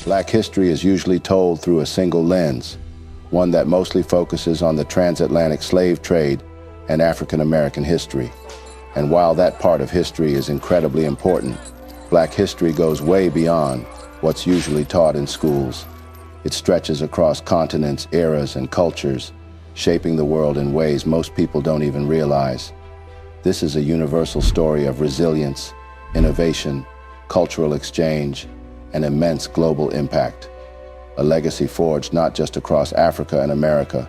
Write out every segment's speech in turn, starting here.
Black history is usually told through a single lens, one that mostly focuses on the transatlantic slave trade and African American history. And while that part of history is incredibly important, Black history goes way beyond what's usually taught in schools. It stretches across continents, eras, and cultures, shaping the world in ways most people don't even realize. This is a universal story of resilience, innovation, cultural exchange, and immense global impact. A legacy forged not just across Africa and America,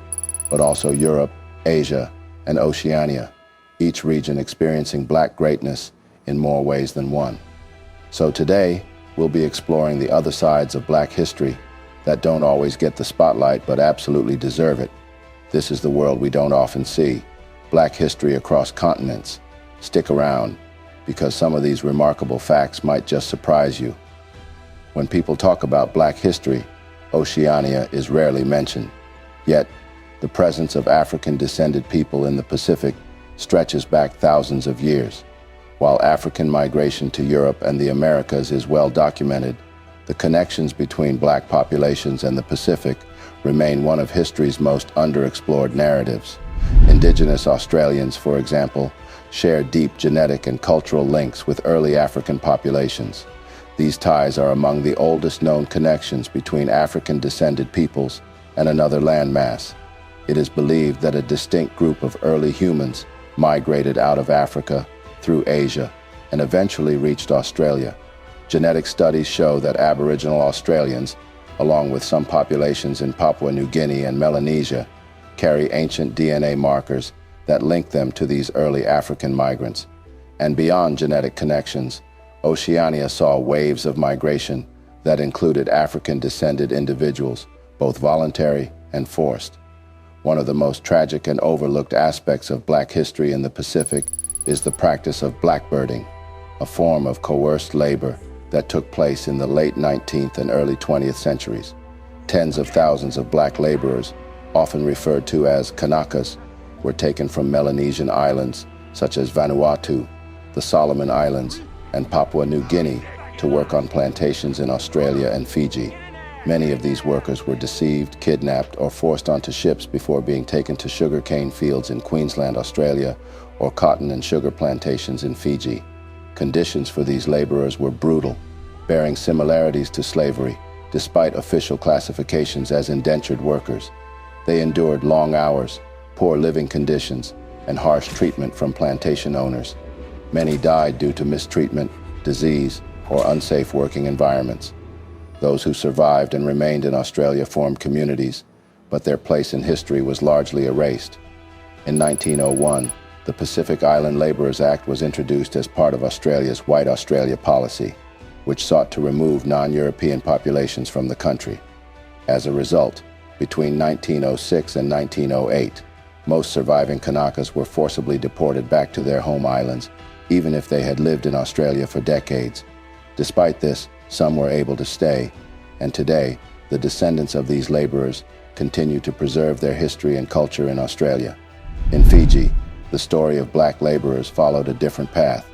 but also Europe, Asia, and Oceania, each region experiencing Black greatness in more ways than one. So today, we'll be exploring the other sides of Black history that don't always get the spotlight but absolutely deserve it. This is the world we don't often see, Black history across continents. Stick around, because some of these remarkable facts might just surprise you. When people talk about Black history, Oceania is rarely mentioned. Yet, the presence of African-descended people in the Pacific stretches back thousands of years. While African migration to Europe and the Americas is well documented, the connections between Black populations and the Pacific remain one of history's most underexplored narratives. Indigenous Australians, for example, share deep genetic and cultural links with early African populations. These ties are among the oldest known connections between African-descended peoples and another landmass. It is believed that a distinct group of early humans migrated out of Africa through Asia and eventually reached Australia. Genetic studies show that Aboriginal Australians, along with some populations in Papua New Guinea and Melanesia, carry ancient DNA markers that link them to these early African migrants. And beyond genetic connections, Oceania saw waves of migration that included African-descended individuals, both voluntary and forced. One of the most tragic and overlooked aspects of Black history in the Pacific is the practice of blackbirding, a form of coerced labor that took place in the late 19th and early 20th centuries. Tens of thousands of Black laborers, often referred to as Kanakas, were taken from Melanesian islands such as Vanuatu, the Solomon Islands, and Papua New Guinea to work on plantations in Australia and Fiji. Many of these workers were deceived, kidnapped, or forced onto ships before being taken to sugarcane fields in Queensland, Australia, or cotton and sugar plantations in Fiji. Conditions for these laborers were brutal, bearing similarities to slavery, despite official classifications as indentured workers. They endured long hours, poor living conditions, and harsh treatment from plantation owners. Many died due to mistreatment, disease, or unsafe working environments. Those who survived and remained in Australia formed communities, but their place in history was largely erased. In 1901, the Pacific Island Labourers Act was introduced as part of Australia's White Australia policy, which sought to remove non-European populations from the country. As a result, between 1906 and 1908, most surviving Kanakas were forcibly deported back to their home islands, even if they had lived in Australia for decades. Despite this, some were able to stay, and today, the descendants of these laborers continue to preserve their history and culture in Australia. In Fiji, the story of Black laborers followed a different path.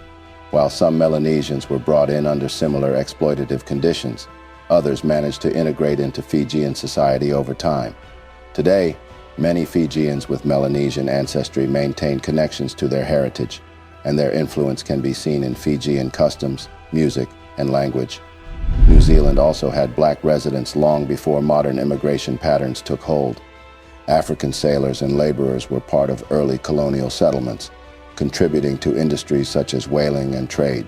While some Melanesians were brought in under similar exploitative conditions, others managed to integrate into Fijian society over time. Today, many Fijians with Melanesian ancestry maintain connections to their heritage, and their influence can be seen in Fijian customs, music, and language. New Zealand also had Black residents long before modern immigration patterns took hold. African sailors and laborers were part of early colonial settlements, contributing to industries such as whaling and trade.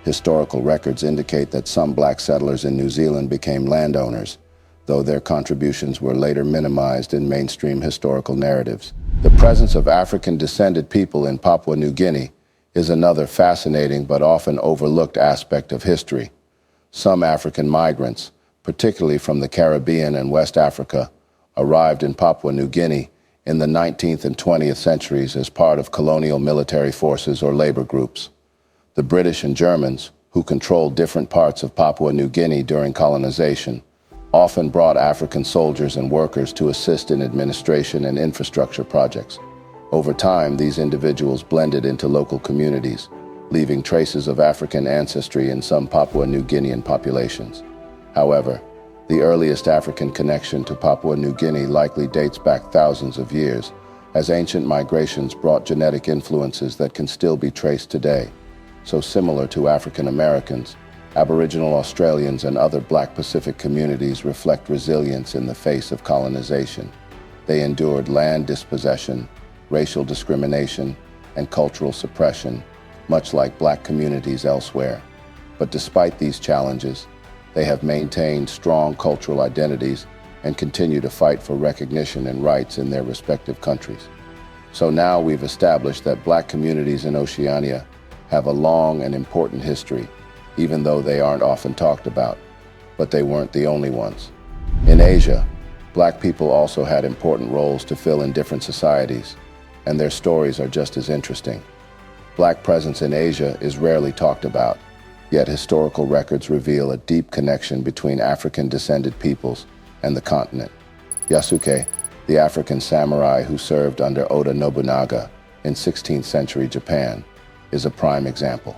Historical records indicate that some Black settlers in New Zealand became landowners, though their contributions were later minimized in mainstream historical narratives. The presence of African-descended people in Papua New Guinea is another fascinating but often overlooked aspect of history. Some African migrants, particularly from the Caribbean and West Africa, arrived in Papua New Guinea in the 19th and 20th centuries as part of colonial military forces or labor groups. The British and Germans, who controlled different parts of Papua New Guinea during colonization, often brought African soldiers and workers to assist in administration and infrastructure projects. Over time, these individuals blended into local communities, leaving traces of African ancestry in some Papua New Guinean populations. However, The earliest African connection to Papua New Guinea likely dates back thousands of years, as ancient migrations brought genetic influences that can still be traced today. So similar to African Americans, Aboriginal Australians and other Black Pacific communities reflect resilience in the face of colonization. They endured land dispossession, racial discrimination, and cultural suppression, much like Black communities elsewhere. But despite these challenges, they have maintained strong cultural identities and continue to fight for recognition and rights in their respective countries. So now we've established that Black communities in Oceania have a long and important history, even though they aren't often talked about. But they weren't the only ones. In Asia, Black people also had important roles to fill in different societies, and their stories are just as interesting. Black presence in Asia is rarely talked about, yet historical records reveal a deep connection between African-descended peoples and the continent. Yasuke, the African samurai who served under Oda Nobunaga in 16th century Japan, is a prime example.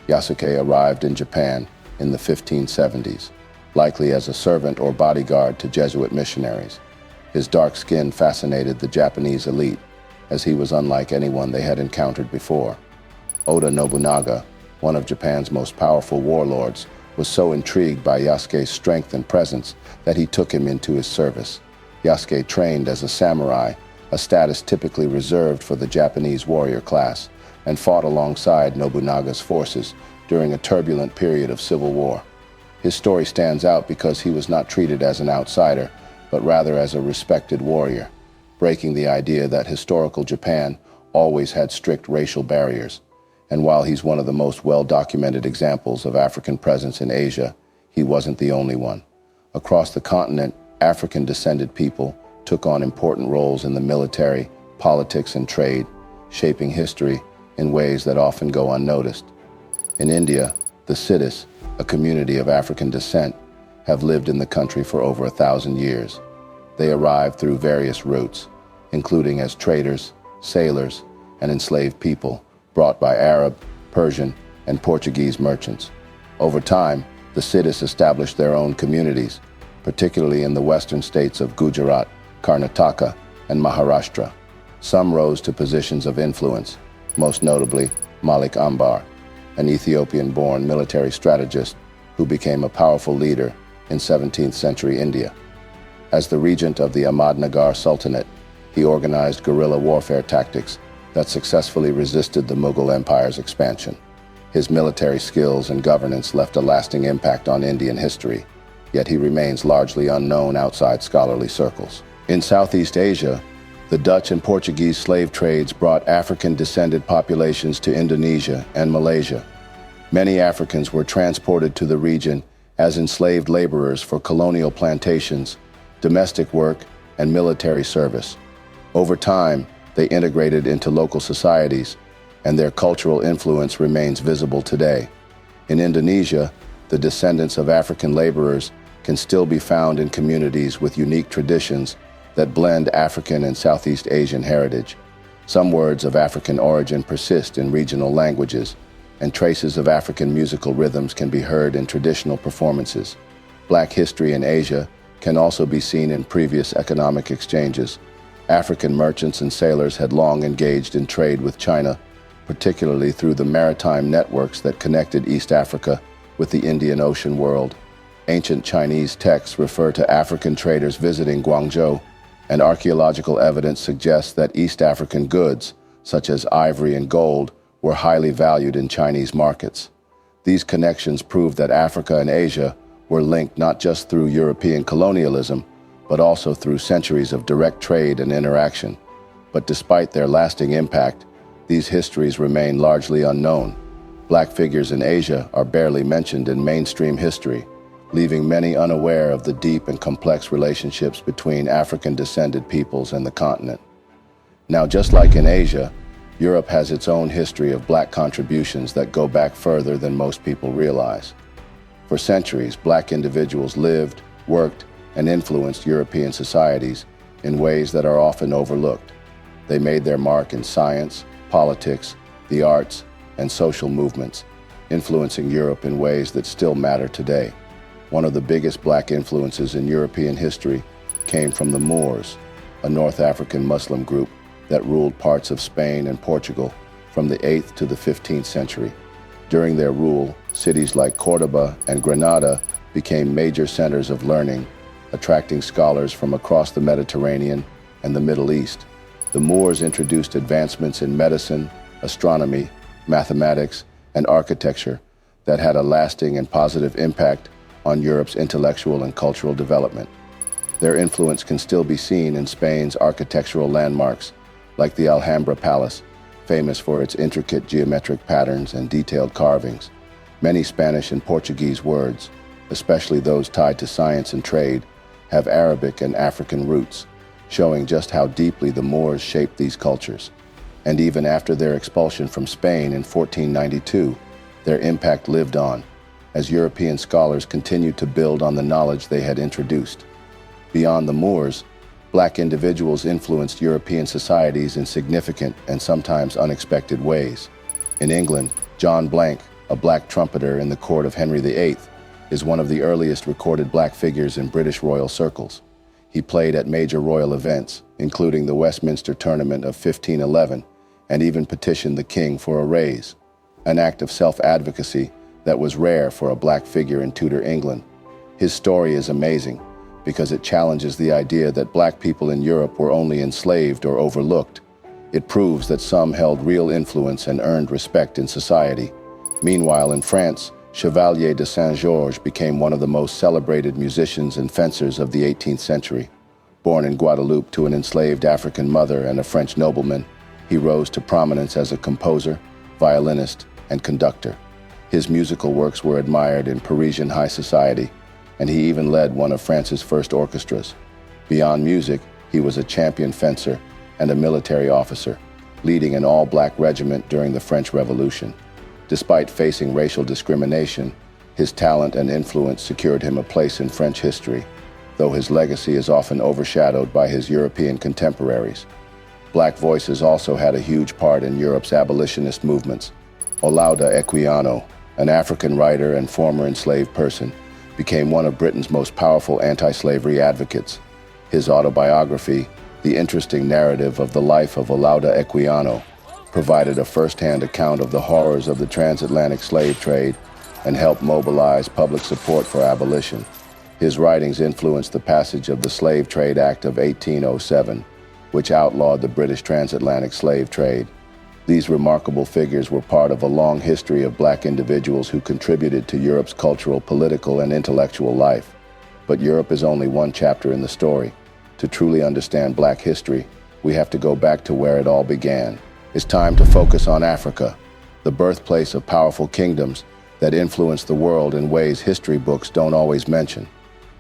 Yasuke arrived in Japan in the 1570s, likely as a servant or bodyguard to Jesuit missionaries. His dark skin fascinated the Japanese elite, as he was unlike anyone they had encountered before. Oda Nobunaga, one of Japan's most powerful warlords, was so intrigued by Yasuke's strength and presence that he took him into his service. Yasuke trained as a samurai, a status typically reserved for the Japanese warrior class, and fought alongside Nobunaga's forces during a turbulent period of civil war. His story stands out because he was not treated as an outsider, but rather as a respected warrior, breaking the idea that historical Japan always had strict racial barriers. And while he's one of the most well-documented examples of African presence in Asia, he wasn't the only one. Across the continent, African-descended people took on important roles in the military, politics, and trade, shaping history in ways that often go unnoticed. In India, the Siddhis, a community of African descent, have lived in the country for over 1,000 years. They arrived through various routes, including as traders, sailors, and enslaved people, brought by Arab, Persian, and Portuguese merchants. Over time, the Siddhis established their own communities, particularly in the western states of Gujarat, Karnataka, and Maharashtra. Some rose to positions of influence, most notably Malik Ambar, an Ethiopian-born military strategist who became a powerful leader in 17th century India. As the regent of the Ahmadnagar Sultanate, he organized guerrilla warfare tactics that successfully resisted the Mughal Empire's expansion. His military skills and governance left a lasting impact on Indian history, yet he remains largely unknown outside scholarly circles. In Southeast Asia, the Dutch and Portuguese slave trades brought African-descended populations to Indonesia and Malaysia. Many Africans were transported to the region as enslaved laborers for colonial plantations, domestic work, and military service. Over time, they integrated into local societies, and their cultural influence remains visible today. In Indonesia, the descendants of African laborers can still be found in communities with unique traditions that blend African and Southeast Asian heritage. Some words of African origin persist in regional languages, and traces of African musical rhythms can be heard in traditional performances. Black history in Asia can also be seen in previous economic exchanges. African merchants and sailors had long engaged in trade with China, particularly through the maritime networks that connected East Africa with the Indian Ocean world. Ancient Chinese texts refer to African traders visiting Guangzhou, and archaeological evidence suggests that East African goods, such as ivory and gold, were highly valued in Chinese markets. These connections prove that Africa and Asia were linked not just through European colonialism, but also through centuries of direct trade and interaction. But despite their lasting impact, these histories remain largely unknown. Black figures in Asia are barely mentioned in mainstream history, leaving many unaware of the deep and complex relationships between African-descended peoples and the continent. Now, just like in Asia, Europe has its own history of Black contributions that go back further than most people realize. For centuries, Black individuals lived, worked, and influenced European societies in ways that are often overlooked. They made their mark in science, politics, the arts, and social movements, influencing Europe in ways that still matter today. One of the biggest black influences in European history came from the Moors, a North African Muslim group that ruled parts of Spain and Portugal from the 8th to the 15th century. During their rule, cities like Córdoba and Granada became major centers of learning, attracting scholars from across the Mediterranean and the Middle East. The Moors introduced advancements in medicine, astronomy, mathematics, and architecture that had a lasting and positive impact on Europe's intellectual and cultural development. Their influence can still be seen in Spain's architectural landmarks, like the Alhambra Palace, famous for its intricate geometric patterns and detailed carvings. Many Spanish and Portuguese words, especially those tied to science and trade, have Arabic and African roots, showing just how deeply the Moors shaped these cultures. And even after their expulsion from Spain in 1492, their impact lived on, as European scholars continued to build on the knowledge they had introduced. Beyond the Moors, black individuals influenced European societies in significant and sometimes unexpected ways. In England, John Blank, a black trumpeter in the court of Henry VIII, is one of the earliest recorded black figures in British royal circles. He played at major royal events, including the Westminster Tournament of 1511, and even petitioned the king for a raise, an act of self-advocacy that was rare for a black figure in Tudor England. His story is amazing because it challenges the idea that black people in Europe were only enslaved or overlooked. It proves that some held real influence and earned respect in society. Meanwhile, in France, Chevalier de Saint-Georges became one of the most celebrated musicians and fencers of the 18th century. Born in Guadeloupe to an enslaved African mother and a French nobleman, he rose to prominence as a composer, violinist, and conductor. His musical works were admired in Parisian high society, and he even led one of France's first orchestras. Beyond music, he was a champion fencer and a military officer, leading an all-black regiment during the French Revolution. Despite facing racial discrimination, his talent and influence secured him a place in French history, though his legacy is often overshadowed by his European contemporaries. Black voices also had a huge part in Europe's abolitionist movements. Olaudah Equiano, an African writer and former enslaved person, became one of Britain's most powerful anti-slavery advocates. His autobiography, The Interesting Narrative of the Life of Olaudah Equiano, provided a first-hand account of the horrors of the transatlantic slave trade and helped mobilize public support for abolition. His writings influenced the passage of the Slave Trade Act of 1807, which outlawed the British transatlantic slave trade. These remarkable figures were part of a long history of black individuals who contributed to Europe's cultural, political, and intellectual life. But Europe is only one chapter in the story. To truly understand black history, we have to go back to where it all began. It's time to focus on Africa, the birthplace of powerful kingdoms that influence the world in ways history books don't always mention.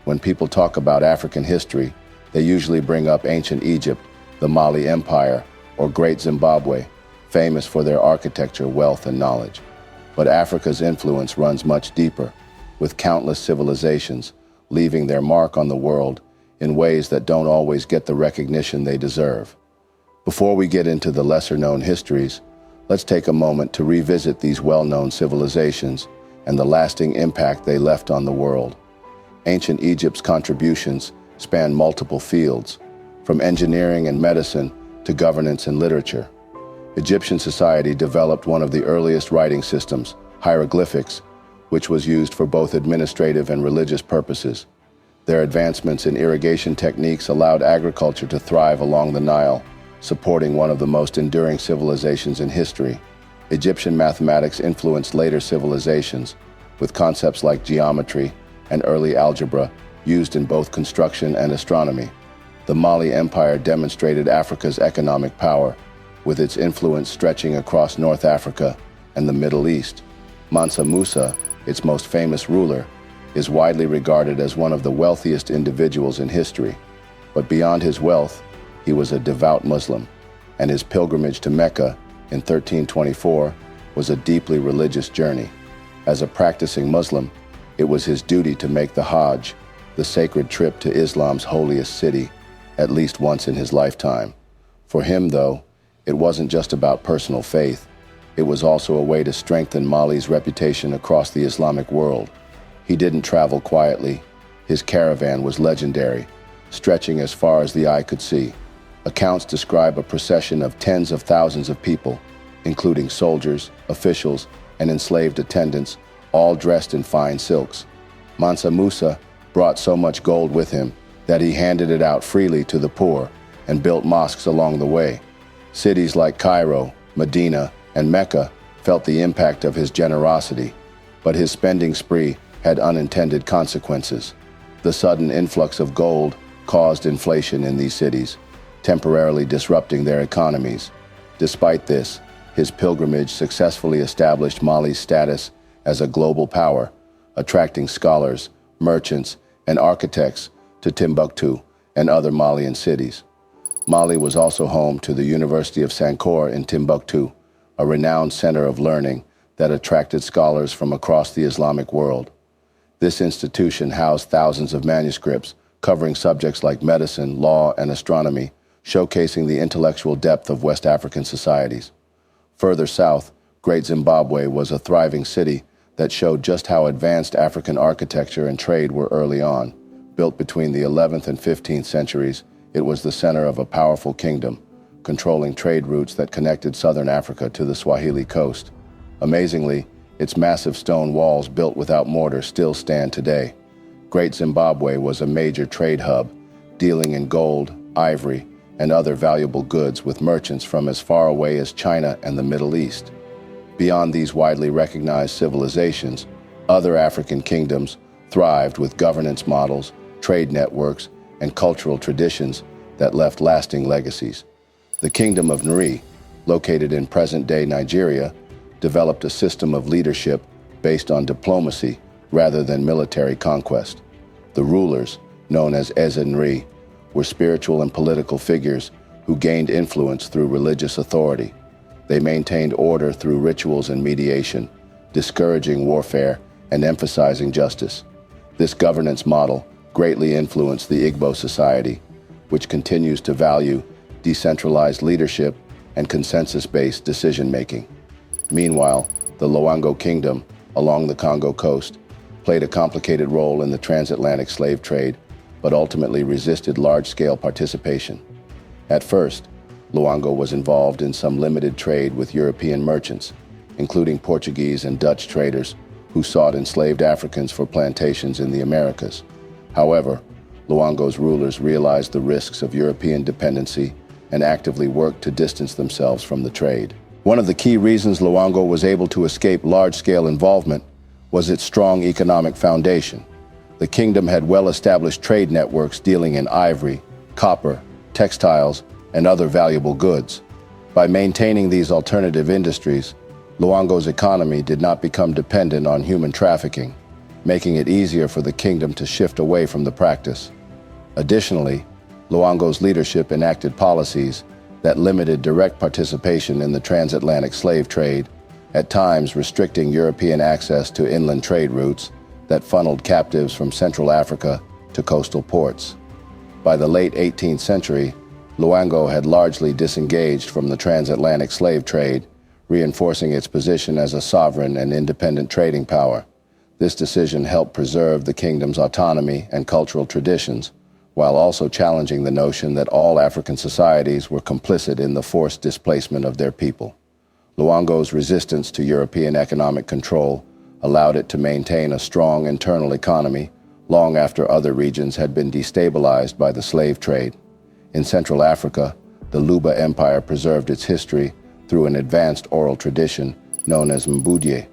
When people talk about African history, they usually bring up ancient Egypt, the Mali Empire, or Great Zimbabwe, famous for their architecture, wealth, and knowledge. But Africa's influence runs much deeper, with countless civilizations leaving their mark on the world in ways that don't always get the recognition they deserve. Before we get into the lesser-known histories, let's take a moment to revisit these well-known civilizations and the lasting impact they left on the world. Ancient Egypt's contributions span multiple fields, from engineering and medicine to governance and literature. Egyptian society developed one of the earliest writing systems, hieroglyphics, which was used for both administrative and religious purposes. Their advancements in irrigation techniques allowed agriculture to thrive along the Nile, supporting one of the most enduring civilizations in history. Egyptian mathematics influenced later civilizations, with concepts like geometry and early algebra used in both construction and astronomy. The Mali Empire demonstrated Africa's economic power, with its influence stretching across North Africa and the Middle East. Mansa Musa, its most famous ruler, is widely regarded as one of the wealthiest individuals in history. But beyond his wealth, he was a devout Muslim, and his pilgrimage to Mecca in 1324 was a deeply religious journey. As a practicing Muslim, it was his duty to make the Hajj, the sacred trip to Islam's holiest city, at least once in his lifetime. For him, though, it wasn't just about personal faith. It was also a way to strengthen Mali's reputation across the Islamic world. He didn't travel quietly. His caravan was legendary, stretching as far as the eye could see. Accounts describe a procession of tens of thousands of people, including soldiers, officials, and enslaved attendants, all dressed in fine silks. Mansa Musa brought so much gold with him that he handed it out freely to the poor and built mosques along the way. Cities like Cairo, Medina, and Mecca felt the impact of his generosity, but his spending spree had unintended consequences. The sudden influx of gold caused inflation in these cities, temporarily disrupting their economies. Despite this, his pilgrimage successfully established Mali's status as a global power, attracting scholars, merchants, and architects to Timbuktu and other Malian cities. Mali was also home to the University of Sankore in Timbuktu, a renowned center of learning that attracted scholars from across the Islamic world. This institution housed thousands of manuscripts covering subjects like medicine, law, and astronomy, showcasing the intellectual depth of West African societies. Further south, Great Zimbabwe was a thriving city that showed just how advanced African architecture and trade were early on. Built between the 11th and 15th centuries, it was the center of a powerful kingdom, controlling trade routes that connected southern Africa to the Swahili coast. Amazingly, its massive stone walls built without mortar still stand today. Great Zimbabwe was a major trade hub, dealing in gold, ivory, and other valuable goods with merchants from as far away as China and the Middle East. Beyond these widely recognized civilizations, other African kingdoms thrived with governance models, trade networks, and cultural traditions that left lasting legacies. The Kingdom of Nri, located in present-day Nigeria, developed a system of leadership based on diplomacy rather than military conquest. The rulers, known as Eze Nri, were spiritual and political figures who gained influence through religious authority. They maintained order through rituals and mediation, discouraging warfare and emphasizing justice. This governance model greatly influenced the Igbo society, which continues to value decentralized leadership and consensus-based decision-making. Meanwhile, the Loango Kingdom, along the Congo coast, played a complicated role in the transatlantic slave trade, but ultimately resisted large-scale participation. At first, Loango was involved in some limited trade with European merchants, including Portuguese and Dutch traders who sought enslaved Africans for plantations in the Americas. However, Loango's rulers realized the risks of European dependency and actively worked to distance themselves from the trade. One of the key reasons Loango was able to escape large-scale involvement was its strong economic foundation. The kingdom had well-established trade networks dealing in ivory, copper, textiles, and other valuable goods. By maintaining these alternative industries, Loango's economy did not become dependent on human trafficking, making it easier for the kingdom to shift away from the practice. Additionally, Loango's leadership enacted policies that limited direct participation in the transatlantic slave trade, at times restricting European access to inland trade routes that funneled captives from Central Africa to coastal ports. By the late 18th century, Loango had largely disengaged from the transatlantic slave trade, reinforcing its position as a sovereign and independent trading power. This decision helped preserve the kingdom's autonomy and cultural traditions, while also challenging the notion that all African societies were complicit in the forced displacement of their people. Loango's resistance to European economic control allowed it to maintain a strong internal economy long after other regions had been destabilized by the slave trade. In Central Africa, the Luba Empire preserved its history through an advanced oral tradition known as Mbudye.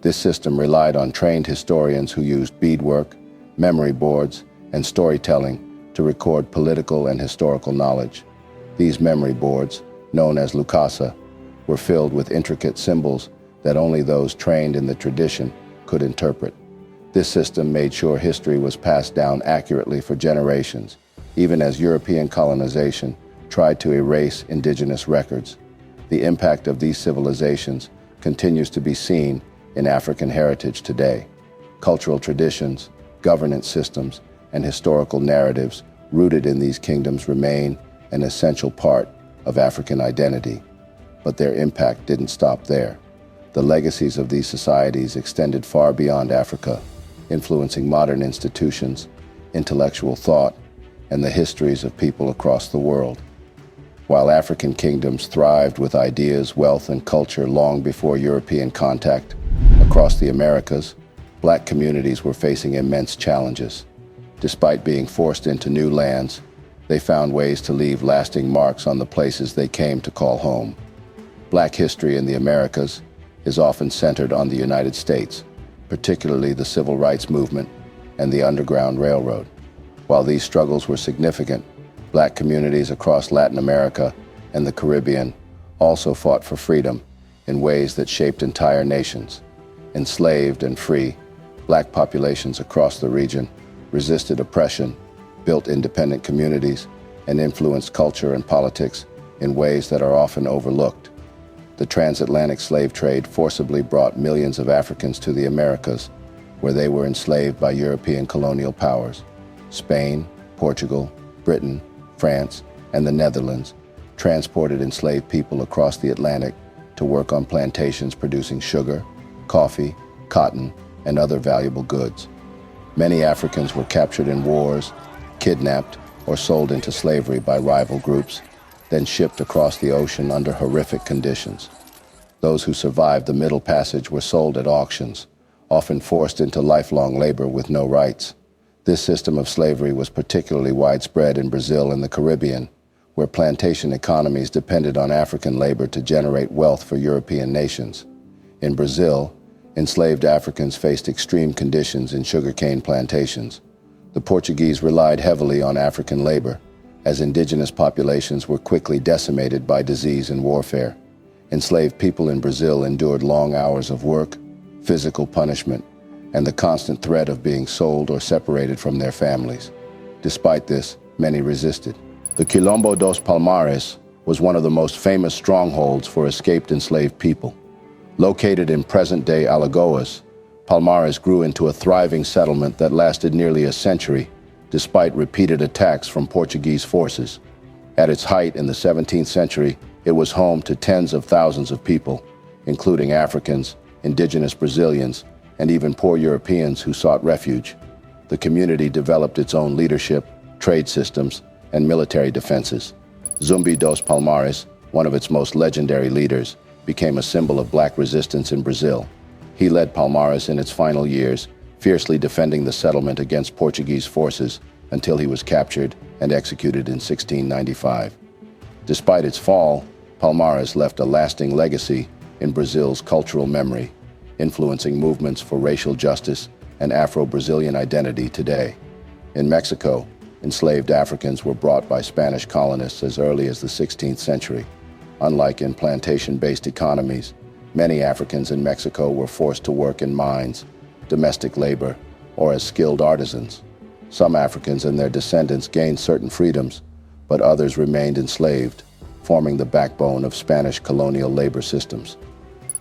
This system relied on trained historians who used beadwork, memory boards, and storytelling to record political and historical knowledge. These memory boards, known as lukasa, were filled with intricate symbols that only those trained in the tradition could interpret. This system made sure history was passed down accurately for generations, even as European colonization tried to erase indigenous records. The impact of these civilizations continues to be seen in African heritage today. Cultural traditions, governance systems, and historical narratives rooted in these kingdoms remain an essential part of African identity. But their impact didn't stop there. The legacies of these societies extended far beyond Africa. influencing modern institutions, intellectual thought, and the histories of people across the world. While African kingdoms thrived with ideas, wealth, and culture long before European contact, across the Americas, Black communities were facing immense challenges. Despite being forced into new lands, they found ways to leave lasting marks on the places they came to call home. Black history in the Americas is often centered on the United States, particularly the Civil Rights Movement and the Underground Railroad. While these struggles were significant, Black communities across Latin America and the Caribbean also fought for freedom in ways that shaped entire nations. Enslaved and free, Black populations across the region resisted oppression, built independent communities, and influenced culture and politics in ways that are often overlooked. The transatlantic slave trade forcibly brought millions of Africans to the Americas, where they were enslaved by European colonial powers. Spain, Portugal, Britain, France, and the Netherlands transported enslaved people across the Atlantic to work on plantations producing sugar, coffee, cotton, and other valuable goods. Many Africans were captured in wars, kidnapped, or sold into slavery by rival groups, then shipped across the ocean under horrific conditions. Those who survived the Middle Passage were sold at auctions, often forced into lifelong labor with no rights. This system of slavery was particularly widespread in Brazil and the Caribbean, where plantation economies depended on African labor to generate wealth for European nations. In Brazil, enslaved Africans faced extreme conditions in sugarcane plantations. The Portuguese relied heavily on African labor, as indigenous populations were quickly decimated by disease and warfare. Enslaved people in Brazil endured long hours of work, physical punishment, and the constant threat of being sold or separated from their families. Despite this, many resisted. The Quilombo dos Palmares was one of the most famous strongholds for escaped enslaved people. Located in present-day Alagoas, Palmares grew into a thriving settlement that lasted nearly a century, despite repeated attacks from Portuguese forces. At its height in the 17th century, it was home to tens of thousands of people, including Africans, indigenous Brazilians, and even poor Europeans who sought refuge. The community developed its own leadership, trade systems, and military defenses. Zumbi dos Palmares, one of its most legendary leaders, became a symbol of Black resistance in Brazil. He led Palmares in its final years, fiercely defending the settlement against Portuguese forces until he was captured and executed in 1695. Despite its fall, Palmares left a lasting legacy in Brazil's cultural memory, influencing movements for racial justice and Afro-Brazilian identity today. In Mexico, enslaved Africans were brought by Spanish colonists as early as the 16th century. Unlike in plantation-based economies, many Africans in Mexico were forced to work in mines, domestic labor, or as skilled artisans. Some Africans and their descendants gained certain freedoms, but others remained enslaved, forming the backbone of Spanish colonial labor systems.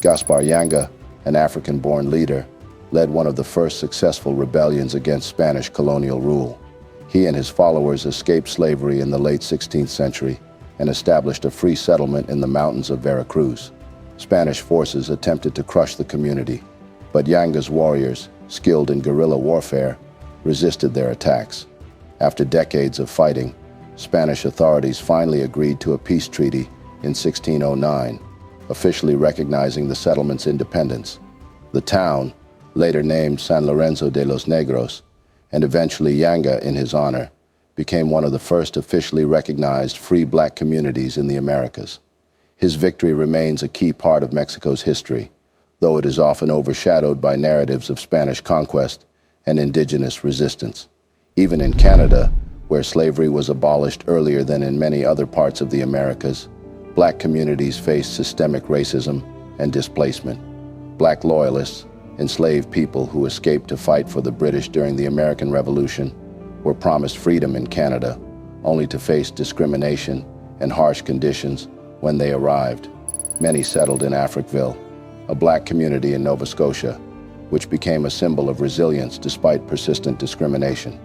Gaspar Yanga, an African-born leader, led one of the first successful rebellions against Spanish colonial rule. He and his followers escaped slavery in the late 16th century and established a free settlement in the mountains of Veracruz. Spanish forces attempted to crush the community, but Yanga's warriors, skilled in guerrilla warfare, resisted their attacks. After decades of fighting, Spanish authorities finally agreed to a peace treaty in 1609, officially recognizing the settlement's independence. The town, later named San Lorenzo de los Negros, and eventually Yanga in his honor, became one of the first officially recognized free Black communities in the Americas. His victory remains a key part of Mexico's history, though it is often overshadowed by narratives of Spanish conquest and indigenous resistance. Even in Canada, where slavery was abolished earlier than in many other parts of the Americas, Black communities faced systemic racism and displacement. Black loyalists, enslaved people who escaped to fight for the British during the American Revolution, were promised freedom in Canada, only to face discrimination and harsh conditions when they arrived. Many settled in Africville, a Black community in Nova Scotia, which became a symbol of resilience despite persistent discrimination.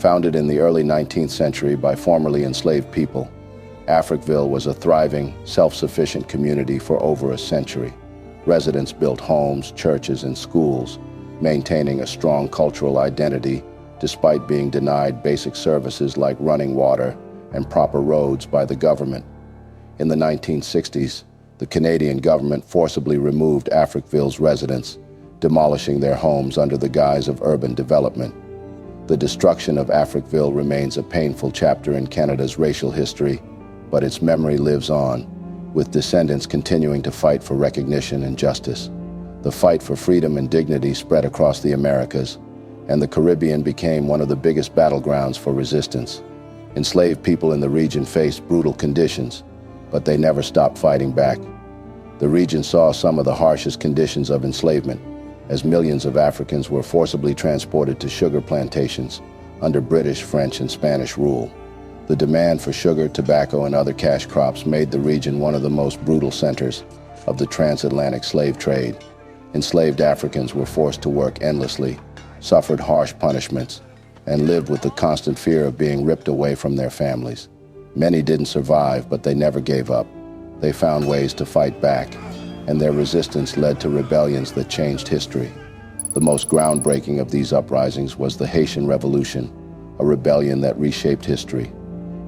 Founded in the early 19th century by formerly enslaved people, Africville was a thriving, self-sufficient community for over a century. Residents built homes, churches, and schools, maintaining a strong cultural identity despite being denied basic services like running water and proper roads by the government. In the 1960s, the Canadian government forcibly removed Africville's residents, demolishing their homes under the guise of urban development. The destruction of Africville remains a painful chapter in Canada's racial history, but its memory lives on, with descendants continuing to fight for recognition and justice. The fight for freedom and dignity spread across the Americas, and the Caribbean became one of the biggest battlegrounds for resistance. Enslaved people in the region faced brutal conditions, but they never stopped fighting back. The region saw some of the harshest conditions of enslavement, as millions of Africans were forcibly transported to sugar plantations under British, French, and Spanish rule. The demand for sugar, tobacco, and other cash crops made the region one of the most brutal centers of the transatlantic slave trade. Enslaved Africans were forced to work endlessly, suffered harsh punishments, and lived with the constant fear of being ripped away from their families. Many didn't survive, but they never gave up. They found ways to fight back, and their resistance led to rebellions that changed history. The most groundbreaking of these uprisings was the Haitian Revolution, a rebellion that reshaped history.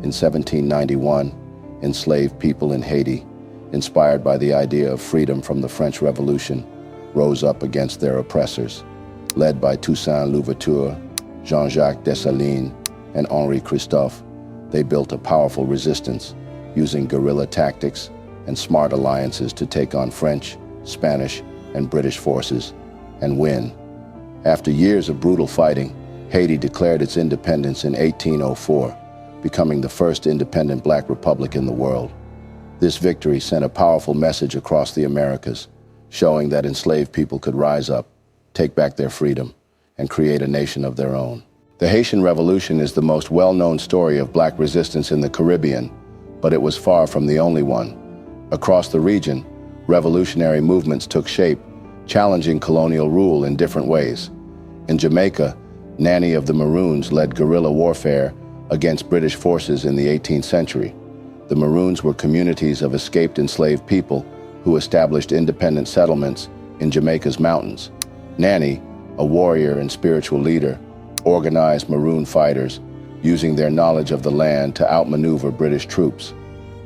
In 1791, enslaved people in Haiti, inspired by the idea of freedom from the French Revolution, rose up against their oppressors. Led by Toussaint Louverture, Jean-Jacques Dessalines, and Henri Christophe, they built a powerful resistance, using guerrilla tactics and smart alliances to take on French, Spanish, and British forces, and win. After years of brutal fighting, Haiti declared its independence in 1804, becoming the first independent Black republic in the world. This victory sent a powerful message across the Americas, showing that enslaved people could rise up, take back their freedom, and create a nation of their own. The Haitian Revolution is the most well-known story of Black resistance in the Caribbean, but it was far from the only one. Across the region, revolutionary movements took shape, challenging colonial rule in different ways. In Jamaica, Nanny of the Maroons led guerrilla warfare against British forces in the 18th century. The Maroons were communities of escaped enslaved people who established independent settlements in Jamaica's mountains. Nanny, a warrior and spiritual leader, organized Maroon fighters, using their knowledge of the land to outmaneuver British troops.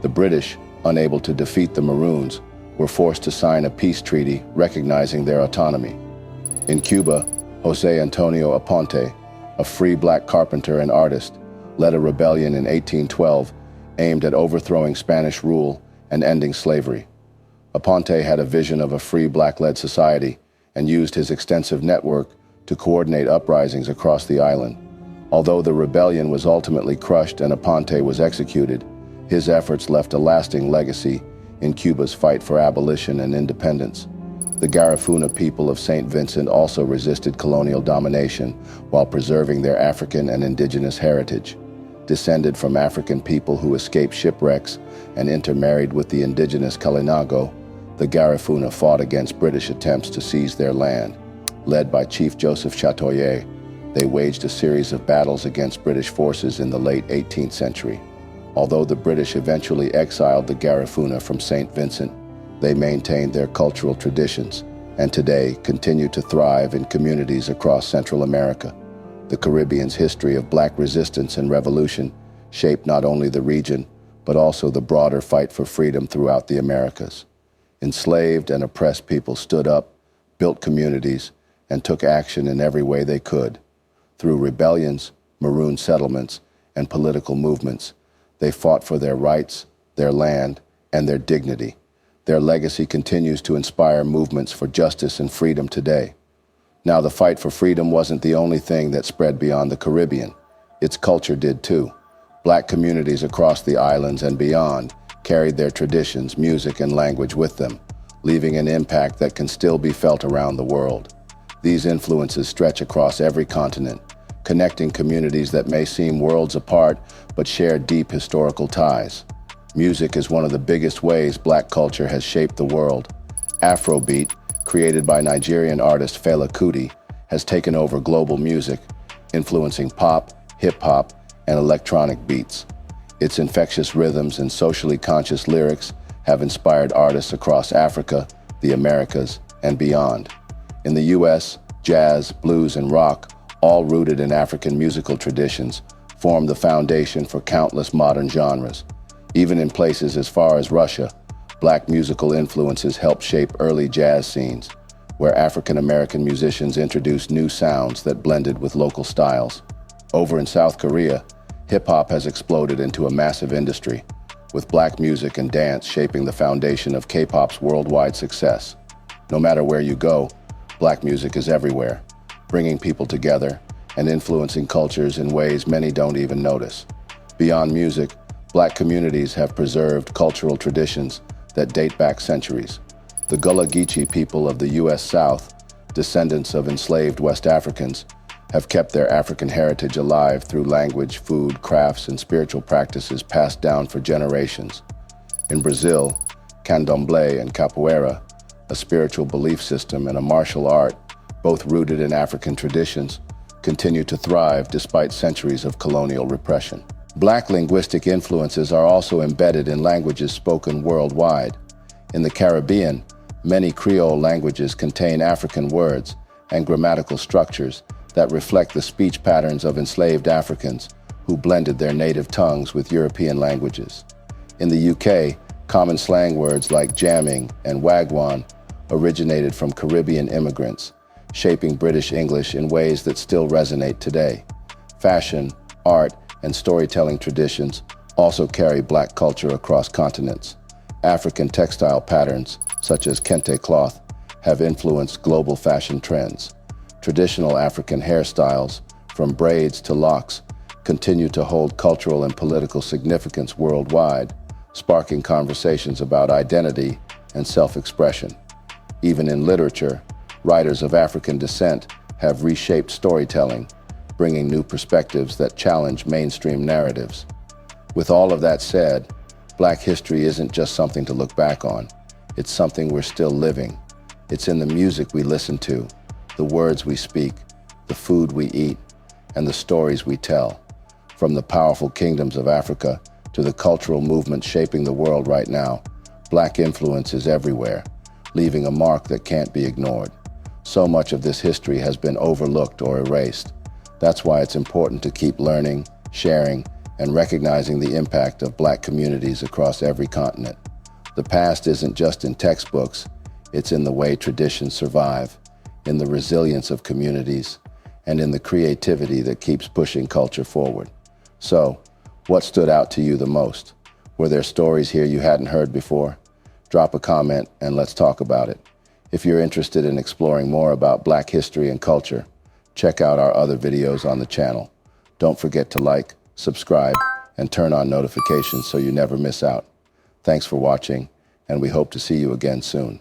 The British, unable to defeat the Maroons, were forced to sign a peace treaty recognizing their autonomy. In Cuba, José Antonio Aponte, a free Black carpenter and artist, led a rebellion in 1812 aimed at overthrowing Spanish rule and ending slavery. Aponte had a vision of a free Black-led society and used his extensive network to coordinate uprisings across the island. Although the rebellion was ultimately crushed and Aponte was executed, his efforts left a lasting legacy in Cuba's fight for abolition and independence. The Garifuna people of St. Vincent also resisted colonial domination while preserving their African and indigenous heritage. Descended from African people who escaped shipwrecks and intermarried with the indigenous Kalinago, the Garifuna fought against British attempts to seize their land. Led by Chief Joseph Chatoyer, they waged a series of battles against British forces in the late 18th century. Although the British eventually exiled the Garifuna from St. Vincent, they maintained their cultural traditions and today continue to thrive in communities across Central America. The Caribbean's history of Black resistance and revolution shaped not only the region, but also the broader fight for freedom throughout the Americas. Enslaved and oppressed people stood up, built communities, and took action in every way they could. Through rebellions, Maroon settlements, and political movements, they fought for their rights, their land, and their dignity. Their legacy continues to inspire movements for justice and freedom today. Now, the fight for freedom wasn't the only thing that spread beyond the Caribbean. Its culture did too. Black communities across the islands and beyond carried their traditions, music, and language with them, leaving an impact that can still be felt around the world. These influences stretch across every continent, connecting communities that may seem worlds apart but share deep historical ties. Music is one of the biggest ways Black culture has shaped the world. Afrobeat, created by Nigerian artist Fela Kuti, has taken over global music, influencing pop, hip-hop, and electronic beats. Its infectious rhythms and socially conscious lyrics have inspired artists across Africa, the Americas, and beyond. In the US, jazz, blues, and rock, all rooted in African musical traditions, form the foundation for countless modern genres. Even in places as far as Russia, Black musical influences helped shape early jazz scenes, where African American musicians introduced new sounds that blended with local styles. Over in South Korea, hip-hop has exploded into a massive industry, with Black music and dance shaping the foundation of K-pop's worldwide success. No matter where you go, Black music is everywhere, bringing people together and influencing cultures in ways many don't even notice. Beyond music, Black communities have preserved cultural traditions that date back centuries. The Gullah Geechee people of the U.S. South, descendants of enslaved West Africans, have kept their African heritage alive through language, food, crafts, and spiritual practices passed down for generations. In Brazil, candomblé and capoeira, a spiritual belief system and a martial art, both rooted in African traditions, continue to thrive despite centuries of colonial repression. Black linguistic influences are also embedded in languages spoken worldwide. In the Caribbean, many Creole languages contain African words and grammatical structures that reflect the speech patterns of enslaved Africans who blended their native tongues with European languages. In the UK, common slang words like jamming and wagwan originated from Caribbean immigrants, shaping British English in ways that still resonate today. Fashion, art, and storytelling traditions also carry Black culture across continents. African textile patterns, such as kente cloth, have influenced global fashion trends. Traditional African hairstyles, from braids to locks, continue to hold cultural and political significance worldwide, sparking conversations about identity and self-expression. Even in literature, writers of African descent have reshaped storytelling, bringing new perspectives that challenge mainstream narratives. With all of that said, Black history isn't just something to look back on. It's something we're still living. It's in the music we listen to, the words we speak, the food we eat, and the stories we tell. From the powerful kingdoms of Africa to the cultural movements shaping the world right now, Black influence is everywhere, leaving a mark that can't be ignored. So much of this history has been overlooked or erased. That's why it's important to keep learning, sharing, and recognizing the impact of Black communities across every continent. The past isn't just in textbooks, it's in the way traditions survive, in the resilience of communities, and in the creativity that keeps pushing culture forward. So, what stood out to you the most? Were there stories here you hadn't heard before? Drop a comment and let's talk about it. If you're interested in exploring more about Black history and culture, check out our other videos on the channel. Don't forget to like, subscribe, and turn on notifications so you never miss out. Thanks for watching, and we hope to see you again soon.